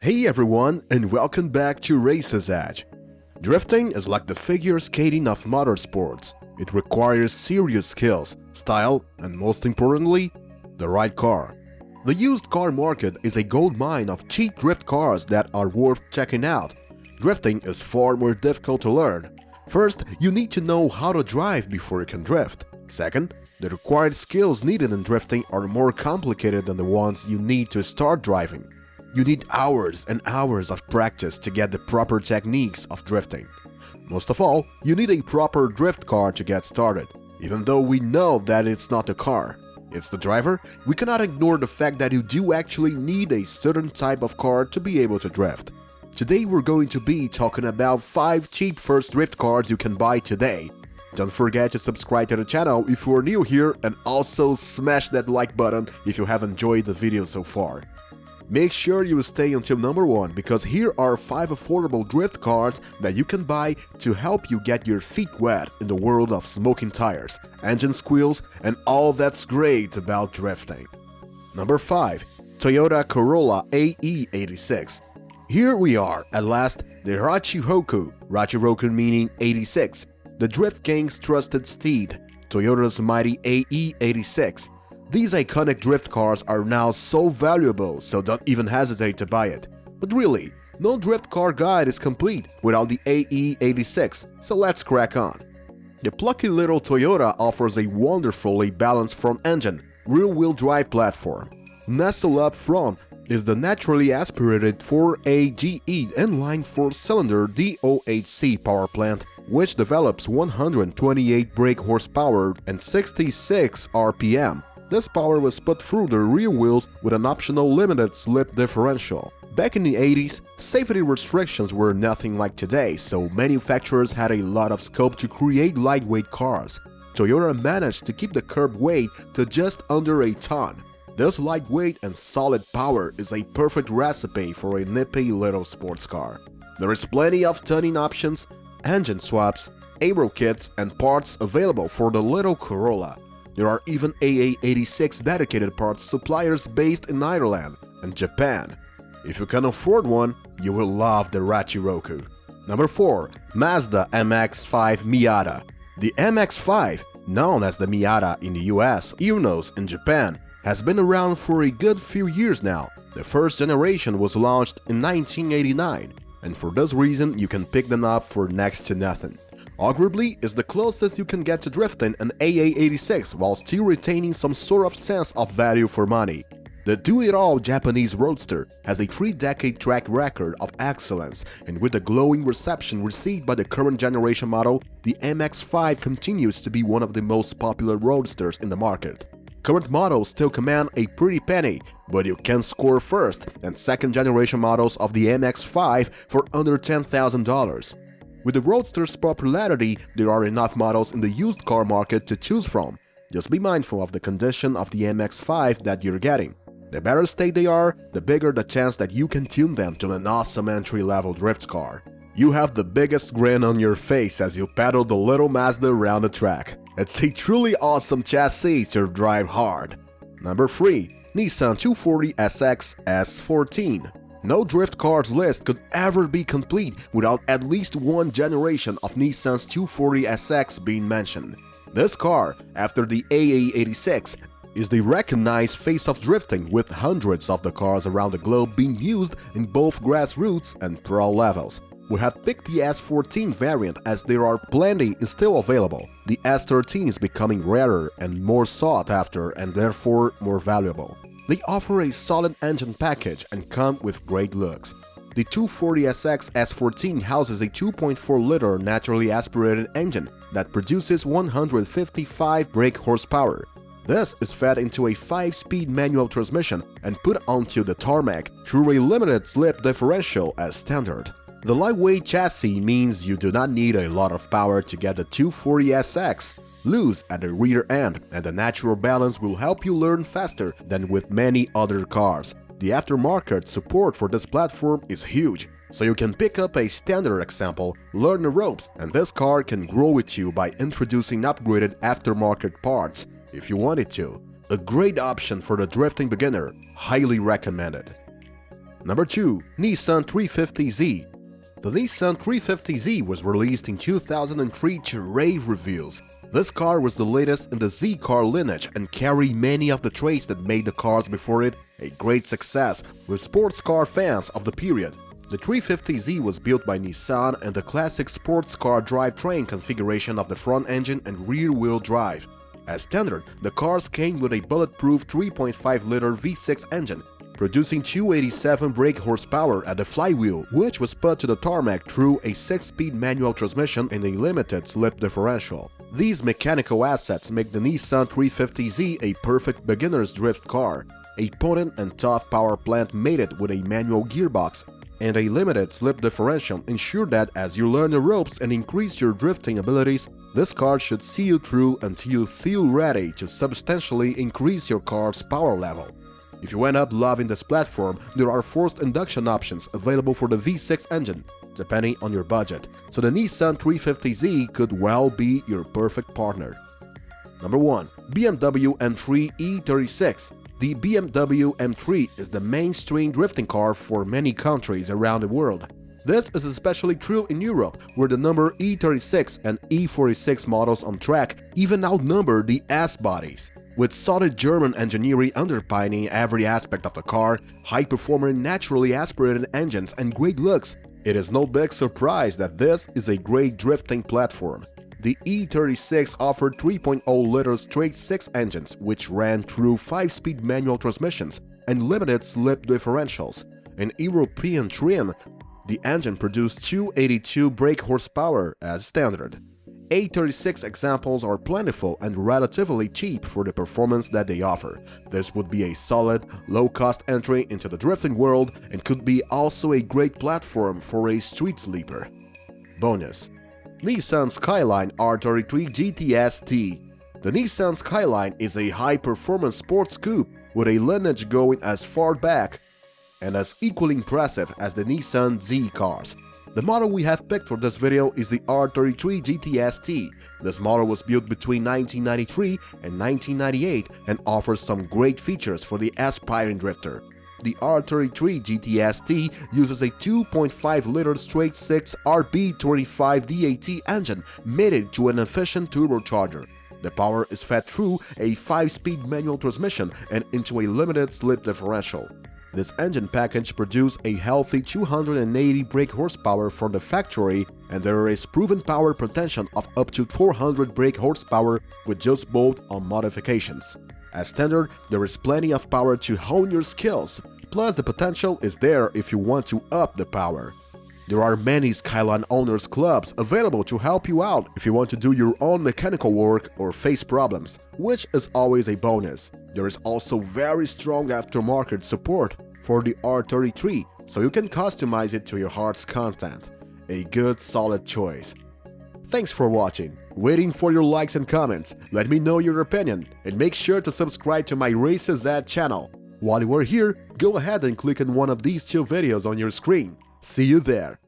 Hey everyone, and welcome back to RacersEdge. Drifting is like the figure skating of motorsports. It requires serious skills, style, and most importantly, the right car. The used car market is a goldmine of cheap drift cars that are worth checking out. Drifting is far more difficult to learn. First, you need to know how to drive before you can drift. Second, the required skills needed in drifting are more complicated than the ones you need to start driving. You need hours and hours of practice to get the proper techniques of drifting. Most of all, you need a proper drift car to get started. Even though we know that it's not the car, it's the driver, we cannot ignore the fact that you do actually need a certain type of car to be able to drift. Today we're going to be talking about 5 cheap first drift cars you can buy today. Don't forget to subscribe to the channel if you are new here, and also smash that like button if you have enjoyed the video so far. Make sure you stay until number 1, because here are 5 affordable drift cars that you can buy to help you get your feet wet in the world of smoking tires, engine squeals, and all that's great about drifting. Number 5. Toyota Corolla AE86. Here we are, at last, the Rachiroku meaning 86, the Drift King's trusted steed, Toyota's mighty AE86. These iconic drift cars are now so valuable, so don't even hesitate to buy it. But really, no drift car guide is complete without the AE86, so let's crack on. The plucky little Toyota offers a wonderfully balanced front engine, rear-wheel drive platform. Nestled up front is the naturally aspirated 4AGE inline 4-cylinder DOHC power plant, which develops 128 brake horsepower and 66 RPM. This power was put through the rear wheels with an optional limited slip differential. Back in the 80s, safety restrictions were nothing like today, so manufacturers had a lot of scope to create lightweight cars. Toyota managed to keep the curb weight to just under a ton. This lightweight and solid power is a perfect recipe for a nippy little sports car. There is plenty of tuning options, engine swaps, aero kits, and parts available for the little Corolla. There are even AA86 dedicated parts suppliers based in Ireland and Japan. If you can afford one, you will love the Rachiroku. Number 4. Mazda MX5 Miata. The MX5, known as the Miata in the US, Unos in Japan, has been around for a good few years now. The first generation was launched in 1989, and for this reason you can pick them up for next to nothing. Arguably, is the closest you can get to drifting an AA86 while still retaining some sort of sense of value for money. The do-it-all Japanese roadster has a 3-decade track record of excellence, and with the glowing reception received by the current generation model, the MX5 continues to be one of the most popular roadsters in the market. Current models still command a pretty penny, but you can score first and second generation models of the MX5 for under $10,000. With the Roadster's popularity, there are enough models in the used car market to choose from. Just be mindful of the condition of the MX5 that you're getting. The better state they are, the bigger the chance that you can tune them to an awesome entry-level drift car. You have the biggest grin on your face as you pedal the little Mazda around the track. It's a truly awesome chassis to drive hard. Number 3. Nissan 240SX S14. No drift cars list could ever be complete without at least one generation of Nissan's 240SX being mentioned. This car, after the AA86, is the recognized face of drifting, with hundreds of the cars around the globe being used in both grassroots and pro levels. We have picked the S14 variant as there are plenty still available. The S13 is becoming rarer and more sought after, and therefore more valuable. They offer a solid engine package and come with great looks. The 240SX S14 houses a 2.4-liter naturally aspirated engine that produces 155 brake horsepower. This is fed into a 5-speed manual transmission and put onto the tarmac through a limited slip differential as standard. The lightweight chassis means you do not need a lot of power to get the 240SX loose at the rear end, and the natural balance will help you learn faster than with many other cars. The aftermarket support for this platform is huge, so you can pick up a standard example, learn the ropes, and this car can grow with you by introducing upgraded aftermarket parts if you wanted to. A great option for the drifting beginner, highly recommended. Number 2. Nissan 350Z. The Nissan 350Z was released in 2003 to rave reviews. This car was the latest in the Z car lineage and carried many of the traits that made the cars before it a great success with sports car fans of the period. The 350Z was built by Nissan and the classic sports car drivetrain configuration of the front engine and rear-wheel drive. As standard, the cars came with a bulletproof 3.5-liter V6 engine, producing 287 brake horsepower at the flywheel, which was put to the tarmac through a 6-speed manual transmission and a limited slip differential. These mechanical assets make the Nissan 350Z a perfect beginner's drift car. A potent and tough power plant mated with a manual gearbox and a limited slip differential ensure that as you learn the ropes and increase your drifting abilities, this car should see you through until you feel ready to substantially increase your car's power level. If you end up loving this platform, there are forced induction options available for the V6 engine, depending on your budget, so the Nissan 350Z could well be your perfect partner. Number 1. BMW M3 E36. The BMW M3 is the mainstream drifting car for many countries around the world. This is especially true in Europe, where the number E36 and E46 models on track even outnumber the S-bodies. With solid German engineering underpinning every aspect of the car, high-performing naturally aspirated engines and great looks, it is no big surprise that this is a great drifting platform. The E36 offered 3.0-liter straight-six engines which ran through 5-speed manual transmissions and limited slip differentials. In European trim, the engine produced 282 brake horsepower as standard. A36 examples are plentiful and relatively cheap for the performance that they offer. This would be a solid, low-cost entry into the drifting world and could be also a great platform for a street sleeper. Bonus: Nissan Skyline R33 GTS T. The Nissan Skyline is a high-performance sports coupe with a lineage going as far back and as equally impressive as the Nissan Z cars. The model we have picked for this video is the R33 GTS T. This model was built between 1993 and 1998 and offers some great features for the aspiring drifter. The R33 GTS T uses a 2.5-liter straight-six RB25 DAT engine mated to an efficient turbocharger. The power is fed through a 5-speed manual transmission and into a limited slip differential. This engine package produced a healthy 280 brake horsepower from the factory, and there is proven power potential of up to 400 brake horsepower with just bolt-on modifications. As standard, there is plenty of power to hone your skills, plus the potential is there if you want to up the power. There are many Skyline owners clubs available to help you out if you want to do your own mechanical work or face problems, which is always a bonus. There is also very strong aftermarket support for the R33, so you can customize it to your heart's content. A good, solid choice. Thanks for watching. Waiting for your likes and comments. Let me know your opinion and make sure to subscribe to my RacersEdge channel. While you are here, go ahead and click on one of these two videos on your screen. See you there.